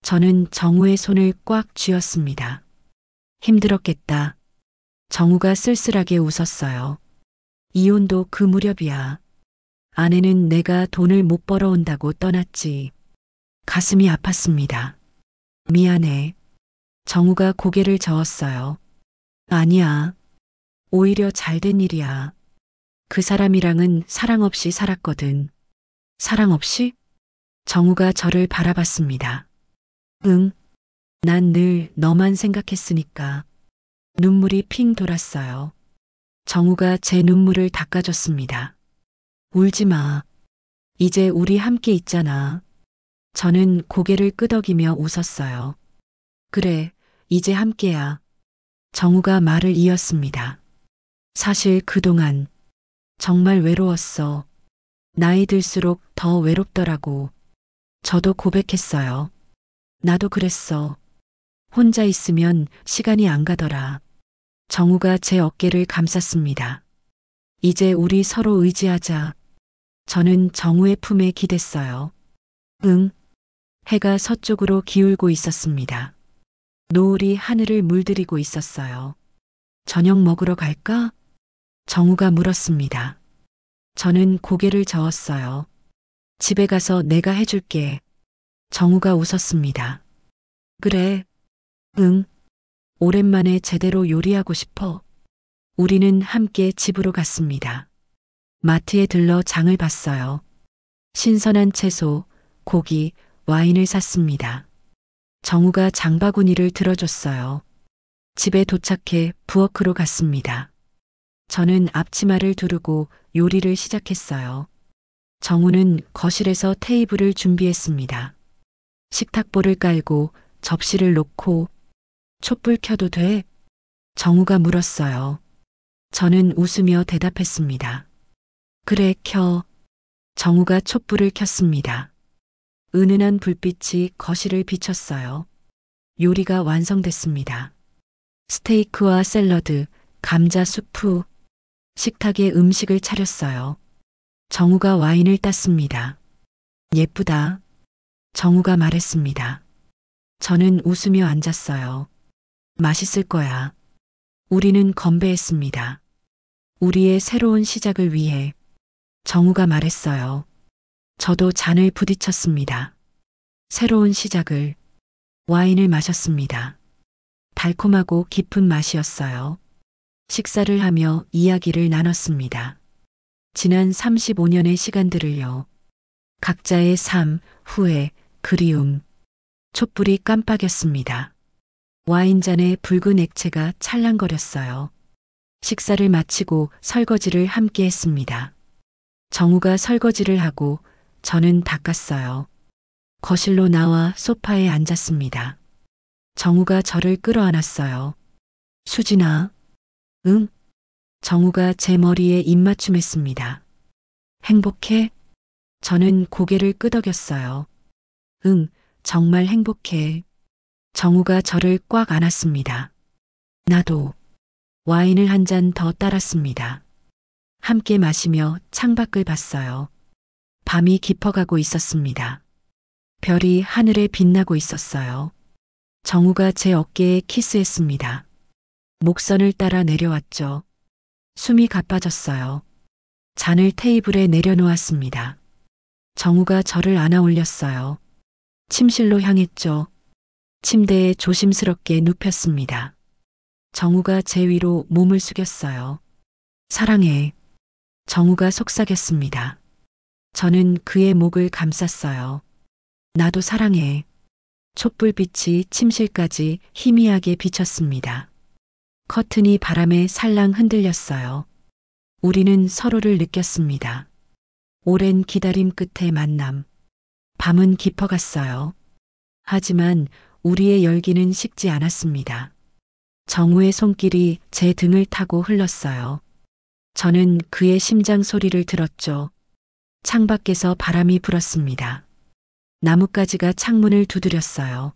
저는 정우의 손을 꽉 쥐었습니다. 힘들었겠다. 정우가 쓸쓸하게 웃었어요. 이혼도 그 무렵이야. 아내는 내가 돈을 못 벌어온다고 떠났지. 가슴이 아팠습니다. 미안해. 정우가 고개를 저었어요. 아니야. 오히려 잘된 일이야. 그 사람이랑은 사랑 없이 살았거든. 사랑 없이? 정우가 저를 바라봤습니다. 응. 난 늘 너만 생각했으니까. 눈물이 핑 돌았어요. 정우가 제 눈물을 닦아줬습니다. 울지 마. 이제 우리 함께 있잖아. 저는 고개를 끄덕이며 웃었어요. 그래, 이제 함께야. 정우가 말을 이었습니다. 사실 그동안 정말 외로웠어. 나이 들수록 더 외롭더라고. 저도 고백했어요. 나도 그랬어. 혼자 있으면 시간이 안 가더라. 정우가 제 어깨를 감쌌습니다. 이제 우리 서로 의지하자. 저는 정우의 품에 기댔어요. 응. 해가 서쪽으로 기울고 있었습니다. 노을이 하늘을 물들이고 있었어요. 저녁 먹으러 갈까? 정우가 물었습니다. 저는 고개를 저었어요. 집에 가서 내가 해줄게. 정우가 웃었습니다. 그래. 응. 오랜만에 제대로 요리하고 싶어. 우리는 함께 집으로 갔습니다. 마트에 들러 장을 봤어요. 신선한 채소, 고기, 와인을 샀습니다. 정우가 장바구니를 들어줬어요. 집에 도착해 부엌으로 갔습니다. 저는 앞치마를 두르고 요리를 시작했어요. 정우는 거실에서 테이블을 준비했습니다. 식탁보를 깔고 접시를 놓고 촛불 켜도 돼? 정우가 물었어요. 저는 웃으며 대답했습니다. 그래, 켜. 정우가 촛불을 켰습니다. 은은한 불빛이 거실을 비췄어요. 요리가 완성됐습니다. 스테이크와 샐러드, 감자 수프, 식탁에 음식을 차렸어요. 정우가 와인을 땄습니다. 예쁘다. 정우가 말했습니다. 저는 웃으며 앉았어요. 맛있을 거야. 우리는 건배했습니다. 우리의 새로운 시작을 위해. 정우가 말했어요. 저도 잔을 부딪혔습니다. 새로운 시작을. 와인을 마셨습니다. 달콤하고 깊은 맛이었어요. 식사를 하며 이야기를 나눴습니다. 지난 35년의 시간들을요. 각자의 삶, 후회, 그리움. 촛불이 깜빡였습니다. 와인잔에 붉은 액체가 찰랑거렸어요. 식사를 마치고 설거지를 함께 했습니다. 정우가 설거지를 하고 저는 닦았어요. 거실로 나와 소파에 앉았습니다. 정우가 저를 끌어안았어요. 수진아. 응? 정우가 제 머리에 입맞춤했습니다. 행복해? 저는 고개를 끄덕였어요. 응, 정말 행복해. 정우가 저를 꽉 안았습니다. 나도. 와인을 한 잔 더 따랐습니다. 함께 마시며 창밖을 봤어요. 밤이 깊어가고 있었습니다. 별이 하늘에 빛나고 있었어요. 정우가 제 어깨에 키스했습니다. 목선을 따라 내려왔죠. 숨이 가빠졌어요. 잔을 테이블에 내려놓았습니다. 정우가 저를 안아 올렸어요. 침실로 향했죠. 침대에 조심스럽게 눕혔습니다. 정우가 제 위로 몸을 숙였어요. 사랑해. 정우가 속삭였습니다. 저는 그의 목을 감쌌어요. 나도 사랑해. 촛불빛이 침실까지 희미하게 비쳤습니다. 커튼이 바람에 살랑 흔들렸어요. 우리는 서로를 느꼈습니다. 오랜 기다림 끝의 만남. 밤은 깊어갔어요. 하지만 우리의 열기는 식지 않았습니다. 정우의 손길이 제 등을 타고 흘렀어요. 저는 그의 심장 소리를 들었죠. 창밖에서 바람이 불었습니다. 나뭇가지가 창문을 두드렸어요.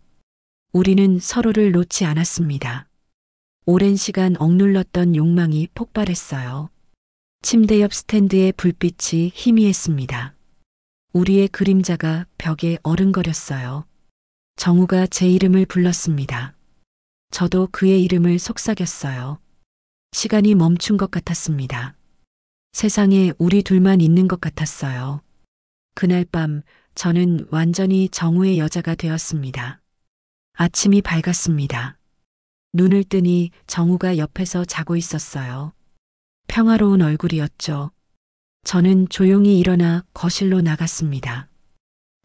우리는 서로를 놓지 않았습니다. 오랜 시간 억눌렀던 욕망이 폭발했어요. 침대 옆 스탠드의 불빛이 희미했습니다. 우리의 그림자가 벽에 어른거렸어요. 정우가 제 이름을 불렀습니다. 저도 그의 이름을 속삭였어요. 시간이 멈춘 것 같았습니다. 세상에 우리 둘만 있는 것 같았어요. 그날 밤 저는 완전히 정우의 여자가 되었습니다. 아침이 밝았습니다. 눈을 뜨니 정우가 옆에서 자고 있었어요. 평화로운 얼굴이었죠. 저는 조용히 일어나 거실로 나갔습니다.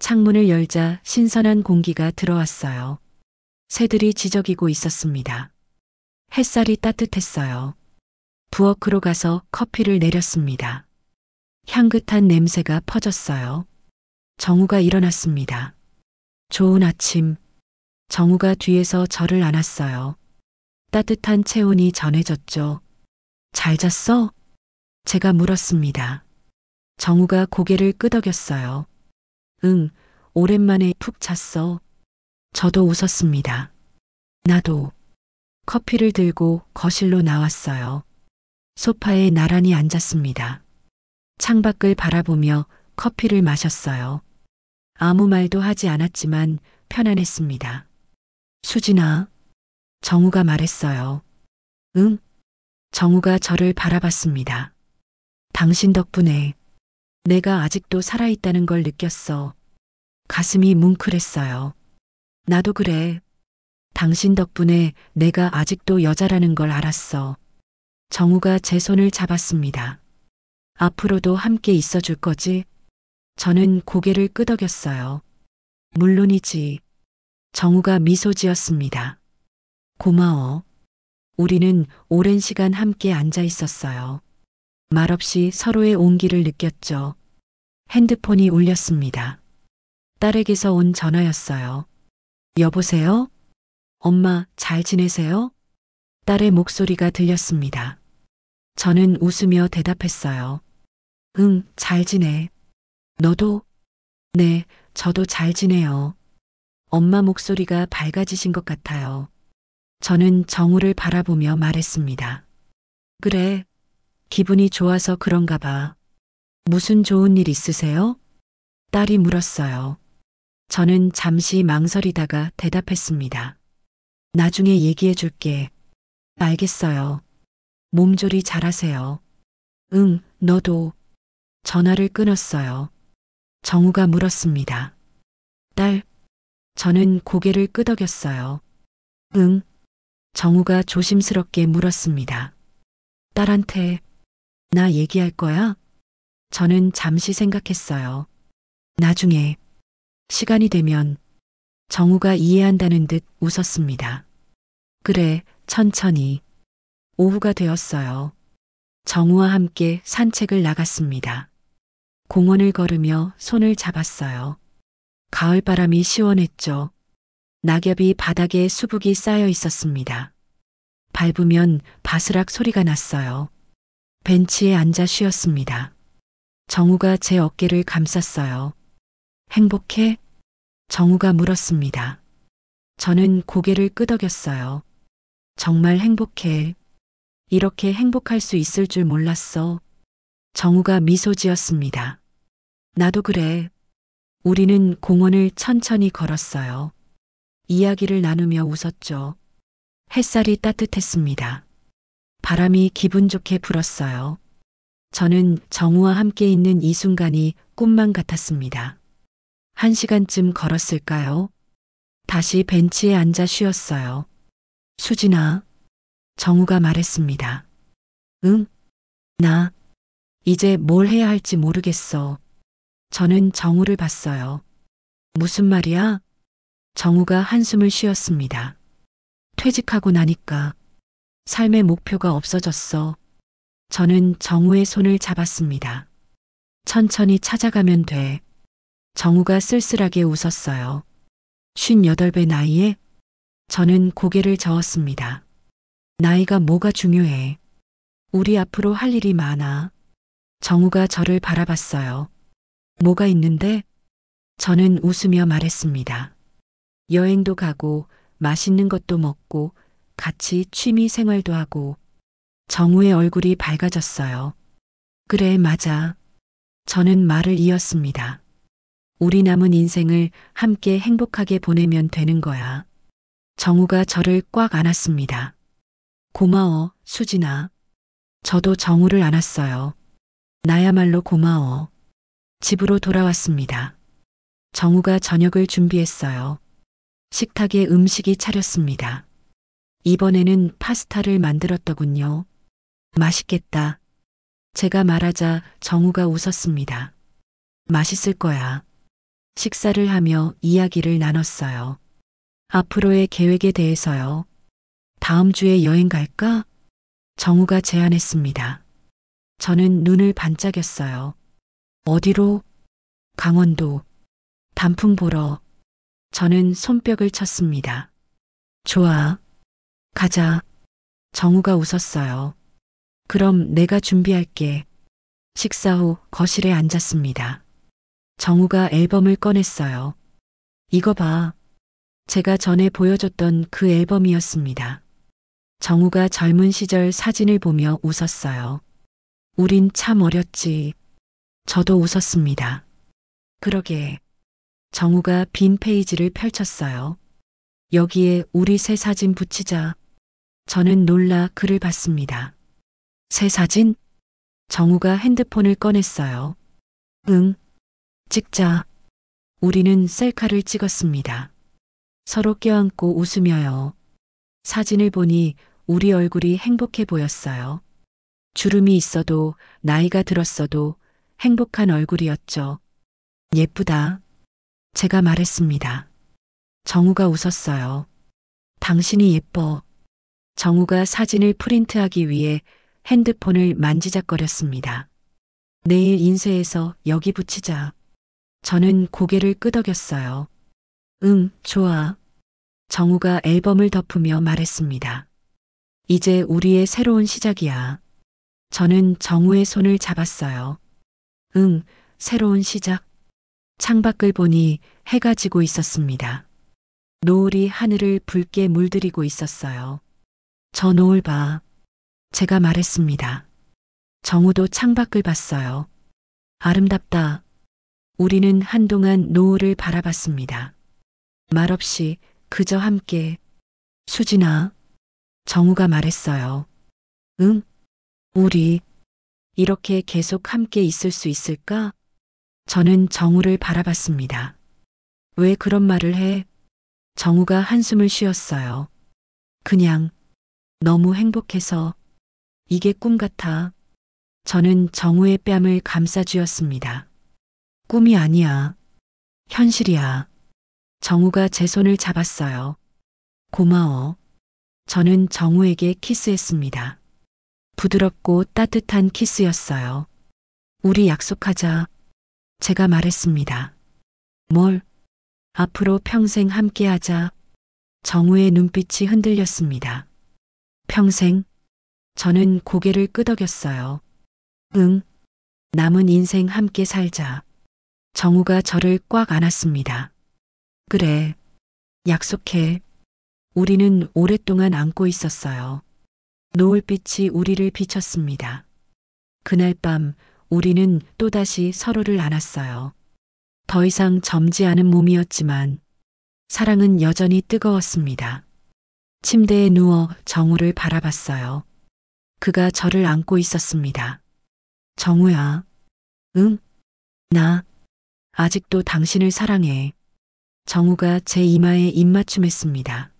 창문을 열자 신선한 공기가 들어왔어요. 새들이 지저귀고 있었습니다. 햇살이 따뜻했어요. 부엌으로 가서 커피를 내렸습니다. 향긋한 냄새가 퍼졌어요. 정우가 일어났습니다. 좋은 아침. 정우가 뒤에서 저를 안았어요. 따뜻한 체온이 전해졌죠. 잘 잤어? 제가 물었습니다. 정우가 고개를 끄덕였어요. 응, 오랜만에 푹 잤어. 저도 웃었습니다. 나도. 커피를 들고 거실로 나왔어요. 소파에 나란히 앉았습니다. 창밖을 바라보며 커피를 마셨어요. 아무 말도 하지 않았지만 편안했습니다. 수진아, 정우가 말했어요. 응? 정우가 저를 바라봤습니다. 당신 덕분에 내가 아직도 살아있다는 걸 느꼈어. 가슴이 뭉클했어요. 나도 그래. 당신 덕분에 내가 아직도 여자라는 걸 알았어. 정우가 제 손을 잡았습니다. 앞으로도 함께 있어 줄 거지? 저는 고개를 끄덕였어요. 물론이지. 정우가 미소 지었습니다. 고마워. 우리는 오랜 시간 함께 앉아 있었어요. 말없이 서로의 온기를 느꼈죠. 핸드폰이 울렸습니다. 딸에게서 온 전화였어요. 여보세요? 엄마, 잘 지내세요? 딸의 목소리가 들렸습니다. 저는 웃으며 대답했어요. 응, 잘 지내. 너도? 네, 저도 잘 지내요. 엄마 목소리가 밝아지신 것 같아요. 저는 정우를 바라보며 말했습니다. 그래, 기분이 좋아서 그런가 봐. 무슨 좋은 일 있으세요? 딸이 물었어요. 저는 잠시 망설이다가 대답했습니다. 나중에 얘기해 줄게. 알겠어요. 몸조리 잘하세요. 응, 너도. 전화를 끊었어요. 정우가 물었습니다. 딸, 저는 고개를 끄덕였어요. 응. 정우가 조심스럽게 물었습니다. 딸한테 나 얘기할 거야? 저는 잠시 생각했어요. 나중에 시간이 되면 정우가 이해한다는 듯 웃었습니다. 그래, 천천히. 오후가 되었어요. 정우와 함께 산책을 나갔습니다. 공원을 걸으며 손을 잡았어요. 가을바람이 시원했죠. 낙엽이 바닥에 수북이 쌓여 있었습니다. 밟으면 바스락 소리가 났어요. 벤치에 앉아 쉬었습니다. 정우가 제 어깨를 감쌌어요. 행복해? 정우가 물었습니다. 저는 고개를 끄덕였어요. 정말 행복해. 이렇게 행복할 수 있을 줄 몰랐어. 정우가 미소 지었습니다. 나도 그래. 우리는 공원을 천천히 걸었어요. 이야기를 나누며 웃었죠. 햇살이 따뜻했습니다. 바람이 기분 좋게 불었어요. 저는 정우와 함께 있는 이 순간이 꿈만 같았습니다. 1시간쯤 걸었을까요? 다시 벤치에 앉아 쉬었어요. 수진아, 정우가 말했습니다. 응? 나 이제 뭘 해야 할지 모르겠어. 저는 정우를 봤어요. 무슨 말이야? 정우가 한숨을 쉬었습니다. 퇴직하고 나니까 삶의 목표가 없어졌어. 저는 정우의 손을 잡았습니다. 천천히 찾아가면 돼. 정우가 쓸쓸하게 웃었어요. 58배 나이에? 저는 고개를 저었습니다. 나이가 뭐가 중요해. 우리 앞으로 할 일이 많아. 정우가 저를 바라봤어요. 뭐가 있는데? 저는 웃으며 말했습니다. 여행도 가고 맛있는 것도 먹고 같이 취미 생활도 하고. 정우의 얼굴이 밝아졌어요. 그래, 맞아. 저는 말을 이었습니다. 우리 남은 인생을 함께 행복하게 보내면 되는 거야. 정우가 저를 꽉 안았습니다. 고마워, 수진아. 저도 정우를 안았어요. 나야말로 고마워. 집으로 돌아왔습니다. 정우가 저녁을 준비했어요. 식탁에 음식이 차렸습니다. 이번에는 파스타를 만들었더군요. 맛있겠다. 제가 말하자 정우가 웃었습니다. 맛있을 거야. 식사를 하며 이야기를 나눴어요. 앞으로의 계획에 대해서요. 다음 주에 여행 갈까? 정우가 제안했습니다. 저는 눈을 반짝였어요. 어디로? 강원도. 단풍 보러. 저는 손뼉을 쳤습니다. 좋아. 가자. 정우가 웃었어요. 그럼 내가 준비할게. 식사 후 거실에 앉았습니다. 정우가 앨범을 꺼냈어요. 이거 봐. 제가 전에 보여줬던 그 앨범이었습니다. 정우가 젊은 시절 사진을 보며 웃었어요. 우린 참 어렸지. 저도 웃었습니다. 그러게. 정우가 빈 페이지를 펼쳤어요. 여기에 우리 새 사진 붙이자. 저는 놀라 글을 봤습니다. 새 사진? 정우가 핸드폰을 꺼냈어요. 응, 찍자. 우리는 셀카를 찍었습니다. 서로 껴안고 웃으며요. 사진을 보니 우리 얼굴이 행복해 보였어요. 주름이 있어도 나이가 들었어도 행복한 얼굴이었죠. 예쁘다. 제가 말했습니다. 정우가 웃었어요. 당신이 예뻐. 정우가 사진을 프린트하기 위해 핸드폰을 만지작거렸습니다. 내일 인쇄해서 여기 붙이자. 저는 고개를 끄덕였어요. 응, 좋아. 정우가 앨범을 덮으며 말했습니다. 이제 우리의 새로운 시작이야. 저는 정우의 손을 잡았어요. 응, 새로운 시작. 창밖을 보니 해가 지고 있었습니다. 노을이 하늘을 붉게 물들이고 있었어요. 저 노을 봐. 제가 말했습니다. 정우도 창밖을 봤어요. 아름답다. 우리는 한동안 노을을 바라봤습니다. 말없이 그저 함께. 수진아. 정우가 말했어요. 응? 우리 이렇게 계속 함께 있을 수 있을까? 저는 정우를 바라봤습니다. 왜 그런 말을 해? 정우가 한숨을 쉬었어요. 그냥 너무 행복해서 이게 꿈 같아. 저는 정우의 뺨을 감싸쥐었습니다. 꿈이 아니야. 현실이야. 정우가 제 손을 잡았어요. 고마워. 저는 정우에게 키스했습니다. 부드럽고 따뜻한 키스였어요. 우리 약속하자. 제가 말했습니다. 뭘? 앞으로 평생 함께하자. 정우의 눈빛이 흔들렸습니다. 평생? 저는 고개를 끄덕였어요. 응. 남은 인생 함께 살자. 정우가 저를 꽉 안았습니다. 그래. 약속해. 우리는 오랫동안 안고 있었어요. 노을빛이 우리를 비췄습니다. 그날 밤 우리는 또다시 서로를 안았어요. 더 이상 젊지 않은 몸이었지만 사랑은 여전히 뜨거웠습니다. 침대에 누워 정우를 바라봤어요. 그가 저를 안고 있었습니다. 정우야. 응? 나 아직도 당신을 사랑해. 정우가 제 이마에 입맞춤했습니다.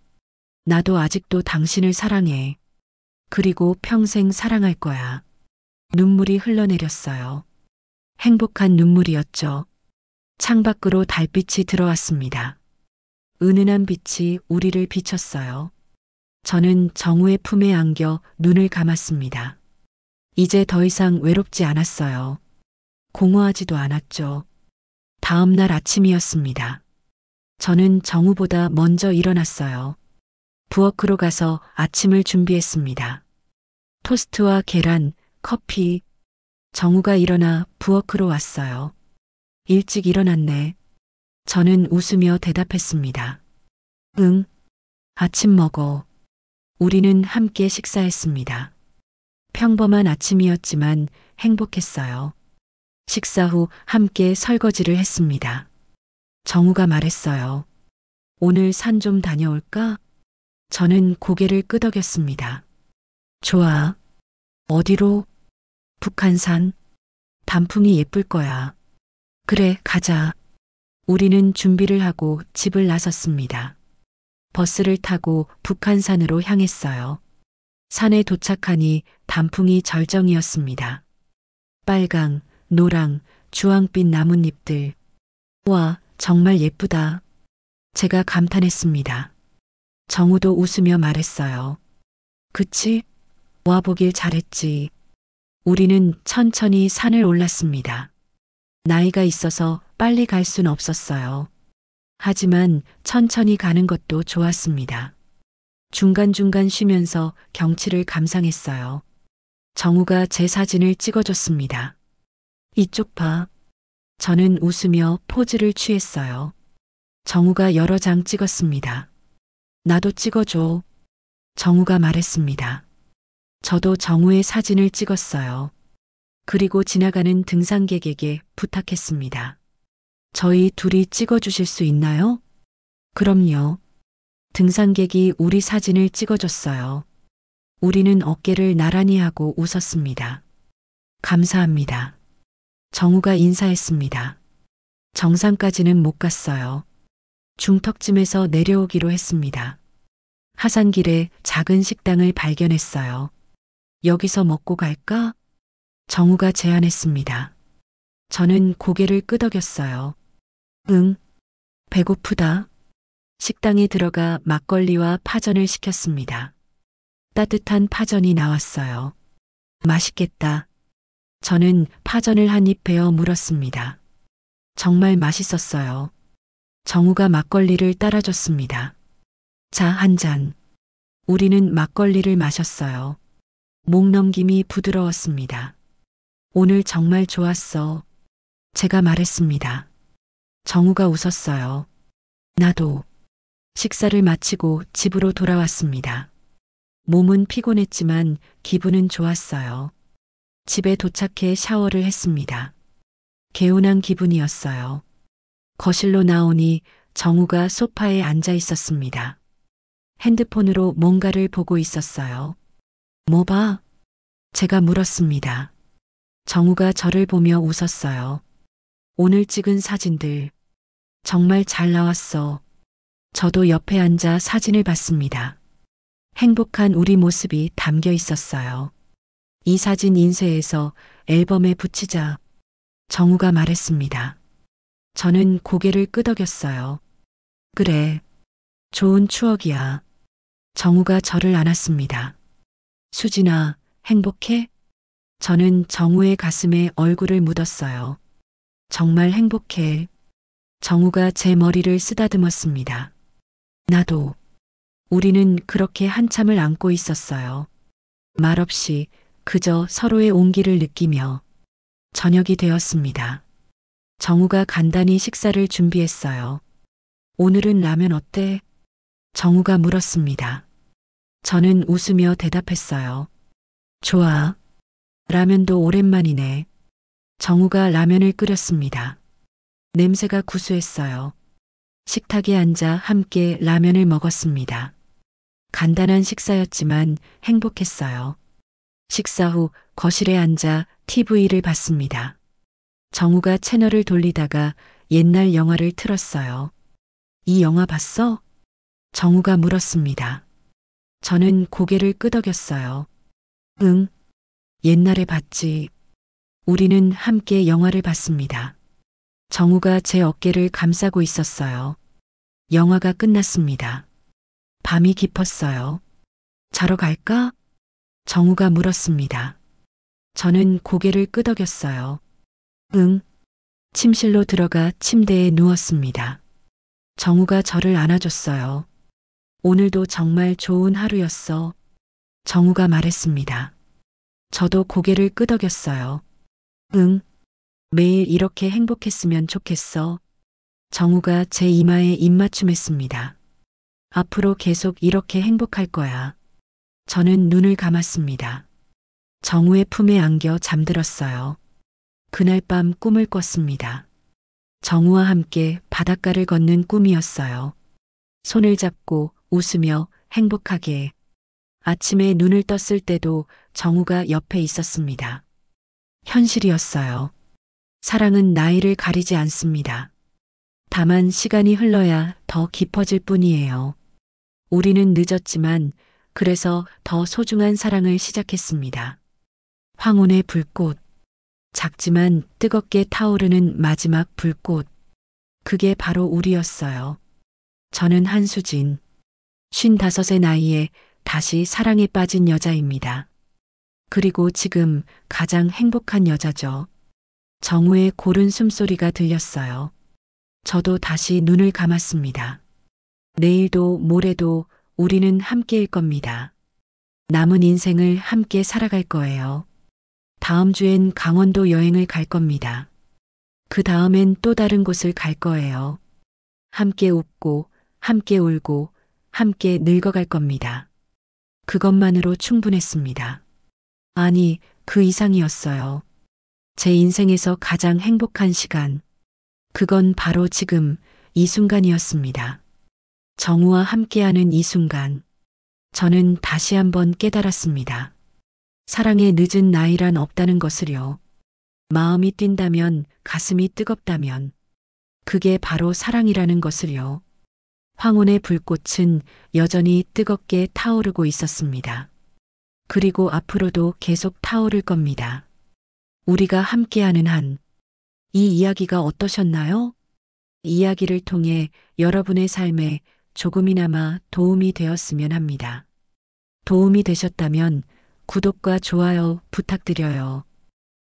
나도 아직도 당신을 사랑해. 그리고 평생 사랑할 거야. 눈물이 흘러내렸어요. 행복한 눈물이었죠. 창밖으로 달빛이 들어왔습니다. 은은한 빛이 우리를 비췄어요. 저는 정우의 품에 안겨 눈을 감았습니다. 이제 더 이상 외롭지 않았어요. 공허하지도 않았죠. 다음 날 아침이었습니다. 저는 정우보다 먼저 일어났어요. 부엌으로 가서 아침을 준비했습니다. 토스트와 계란, 커피. 정우가 일어나 부엌으로 왔어요. 일찍 일어났네. 저는 웃으며 대답했습니다. 응, 아침 먹어. 우리는 함께 식사했습니다. 평범한 아침이었지만 행복했어요. 식사 후 함께 설거지를 했습니다. 정우가 말했어요. 오늘 산 좀 다녀올까? 저는 고개를 끄덕였습니다. 좋아. 어디로? 북한산. 단풍이 예쁠 거야. 그래, 가자. 우리는 준비를 하고 집을 나섰습니다. 버스를 타고 북한산으로 향했어요. 산에 도착하니 단풍이 절정이었습니다. 빨강, 노랑, 주황빛 나뭇잎들. 와, 정말 예쁘다. 제가 감탄했습니다. 정우도 웃으며 말했어요. 그치? 와보길 잘했지. 우리는 천천히 산을 올랐습니다. 나이가 있어서 빨리 갈 순 없었어요. 하지만 천천히 가는 것도 좋았습니다. 중간중간 쉬면서 경치를 감상했어요. 정우가 제 사진을 찍어줬습니다. 이쪽 봐. 저는 웃으며 포즈를 취했어요. 정우가 여러 장 찍었습니다. 나도 찍어줘. 정우가 말했습니다. 저도 정우의 사진을 찍었어요. 그리고 지나가는 등산객에게 부탁했습니다. 저희 둘이 찍어주실 수 있나요? 그럼요. 등산객이 우리 사진을 찍어줬어요. 우리는 어깨를 나란히 하고 웃었습니다. 감사합니다. 정우가 인사했습니다. 정상까지는 못 갔어요. 중턱쯤에서 내려오기로 했습니다. 하산길에 작은 식당을 발견했어요. 여기서 먹고 갈까? 정우가 제안했습니다. 저는 고개를 끄덕였어요. 응, 배고프다. 식당에 들어가 막걸리와 파전을 시켰습니다. 따뜻한 파전이 나왔어요. 맛있겠다. 저는 파전을 한 입 베어 물었습니다. 정말 맛있었어요. 정우가 막걸리를 따라줬습니다. 자, 한 잔. 우리는 막걸리를 마셨어요. 목 넘김이 부드러웠습니다. 오늘 정말 좋았어. 제가 말했습니다. 정우가 웃었어요. 나도. 식사를 마치고 집으로 돌아왔습니다. 몸은 피곤했지만 기분은 좋았어요. 집에 도착해 샤워를 했습니다. 개운한 기분이었어요. 거실로 나오니 정우가 소파에 앉아 있었습니다. 핸드폰으로 뭔가를 보고 있었어요. 뭐 봐? 제가 물었습니다. 정우가 저를 보며 웃었어요. 오늘 찍은 사진들 정말 잘 나왔어. 저도 옆에 앉아 사진을 봤습니다. 행복한 우리 모습이 담겨 있었어요. 이 사진 인쇄해서 앨범에 붙이자. 정우가 말했습니다. 저는 고개를 끄덕였어요. 그래. 좋은 추억이야. 정우가 저를 안았습니다. 수진아, 행복해? 저는 정우의 가슴에 얼굴을 묻었어요. 정말 행복해. 정우가 제 머리를 쓰다듬었습니다. 나도. 우리는 그렇게 한참을 안고 있었어요. 말없이 그저 서로의 온기를 느끼며 저녁이 되었습니다. 정우가 간단히 식사를 준비했어요. 오늘은 라면 어때? 정우가 물었습니다. 저는 웃으며 대답했어요. 좋아. 라면도 오랜만이네. 정우가 라면을 끓였습니다. 냄새가 구수했어요. 식탁에 앉아 함께 라면을 먹었습니다. 간단한 식사였지만 행복했어요. 식사 후 거실에 앉아 TV를 봤습니다. 정우가 채널을 돌리다가 옛날 영화를 틀었어요. 이 영화 봤어? 정우가 물었습니다. 저는 고개를 끄덕였어요. 응, 옛날에 봤지. 우리는 함께 영화를 봤습니다. 정우가 제 어깨를 감싸고 있었어요. 영화가 끝났습니다. 밤이 깊었어요. 자러 갈까? 정우가 물었습니다. 저는 고개를 끄덕였어요. 응. 침실로 들어가 침대에 누웠습니다. 정우가 저를 안아줬어요. 오늘도 정말 좋은 하루였어. 정우가 말했습니다. 저도 고개를 끄덕였어요. 응. 매일 이렇게 행복했으면 좋겠어. 정우가 제 이마에 입맞춤했습니다. 앞으로 계속 이렇게 행복할 거야. 저는 눈을 감았습니다. 정우의 품에 안겨 잠들었어요. 그날 밤 꿈을 꿨습니다. 정우와 함께 바닷가를 걷는 꿈이었어요. 손을 잡고 웃으며 행복하게. 아침에 눈을 떴을 때도 정우가 옆에 있었습니다. 현실이었어요. 사랑은 나이를 가리지 않습니다. 다만 시간이 흘러야 더 깊어질 뿐이에요. 우리는 늦었지만 그래서 더 소중한 사랑을 시작했습니다. 황혼의 불꽃. 작지만 뜨겁게 타오르는 마지막 불꽃. 그게 바로 우리였어요. 저는 한수진. 55의 나이에 다시 사랑에 빠진 여자입니다. 그리고 지금 가장 행복한 여자죠. 정우의 고른 숨소리가 들렸어요. 저도 다시 눈을 감았습니다. 내일도 모레도 우리는 함께일 겁니다. 남은 인생을 함께 살아갈 거예요. 다음 주엔 강원도 여행을 갈 겁니다. 그 다음엔 또 다른 곳을 갈 거예요. 함께 웃고, 함께 울고, 함께 늙어갈 겁니다. 그것만으로 충분했습니다. 아니, 그 이상이었어요. 제 인생에서 가장 행복한 시간. 그건 바로 지금 이 순간이었습니다. 정우와 함께하는 이 순간. 저는 다시 한번 깨달았습니다. 사랑의 늦은 나이란 없다는 것을요. 마음이 뛴다면, 가슴이 뜨겁다면, 그게 바로 사랑이라는 것을요. 황혼의 불꽃은 여전히 뜨겁게 타오르고 있었습니다. 그리고 앞으로도 계속 타오를 겁니다. 우리가 함께하는 한. 이 이야기가 어떠셨나요? 이야기를 통해 여러분의 삶에 조금이나마 도움이 되었으면 합니다. 도움이 되셨다면 구독과 좋아요 부탁드려요.